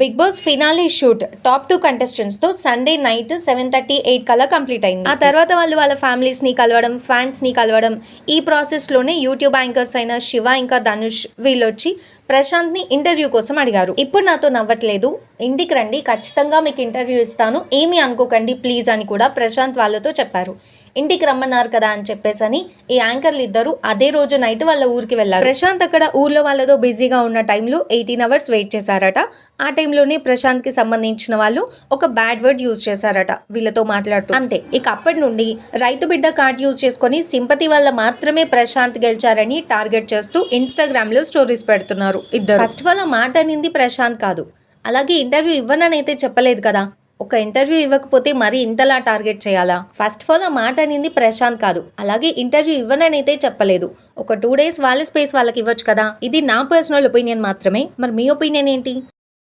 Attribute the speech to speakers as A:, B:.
A: Big boss finale shoot top 2 contestants తో Sunday night 7:30, 8 కల్లా complete అయింది. ఆ తర్వాత వాళ్ళు వాళ్ళ ఫ్యామిలీస్ ని కలవడం, ఫ్యాన్స్ ని కలవడం, ఈ ప్రాసెస్ లోనే యూట్యూబ్ యాంకర్స్ అయిన శివ ఇంకా ధనుష్ వీళ్ళొచ్చి ప్రశాంత్ ని ఇంటర్వ్యూ కోసం అడిగారు. ఇప్పుడు నాతో నవ్వట్లేదు, ఇంటికి రండి, ఖచ్చితంగా మీకు ఇంటర్వ్యూ ఇస్తాను, ఏమీ అనుకోకండి ప్లీజ్ అని కూడా ప్రశాంత్ వాళ్ళతో చెప్పారు. ఇంటికి రమ్మన్నారు కదా అని చెప్పేసని ఈ యాంకర్లు ఇద్దరు అదే రోజు నైట్ వాళ్ళ ఊరికి వెళ్ళారు. ప్రశాంత్ అక్కడ ఊర్లో వాళ్ళతో బిజీగా ఉన్న టైంలో 18 అవర్స్ వెయిట్ చేశారట. ఆ టైంలోనే ప్రశాంత్ కి సంబంధించిన వాళ్ళు ఒక బ్యాడ్ వర్డ్ యూజ్ చేశారట వీళ్ళతో మాట్లాడుతూ. అంతే, ఇక అప్పటి నుండి రైతు బిడ్డ కార్డ్ యూజ్ చేసుకొని సింపతి వల్ల మాత్రమే ప్రశాంత్ గెలిచారని టార్గెట్ చేస్తూ ఇన్స్టాగ్రామ్ లో స్టోరీస్ పెడుతున్నారు ఇద్దరు. ఫస్ట్ ఆఫ్ ఆల్ ఆ మాట అనింది ప్రశాంత్ కాదు, అలాగే ఇంటర్వ్యూ ఇవ్వనని అయితే చెప్పలేదు కదా. ఒక ఇంటర్వ్యూ ఇవ్వకపోతే మరి ఇంతలా టార్గెట్ చేయాలా? ఫస్ట్ ఆఫ్ ఆల్ ఆ మాట అనింది ప్రశాంత్ కాదు, అలాగే ఇంటర్వ్యూ ఇవ్వనని అయితే చెప్పలేదు. ఒక 2 days వాళ్ళ స్పేస్ వాళ్ళకి ఇవ్వచ్చు కదా. ఇది నా పర్సనల్ ఒపీనియన్ మాత్రమే, మరి మీ ఒపీనియన్ ఏంటి?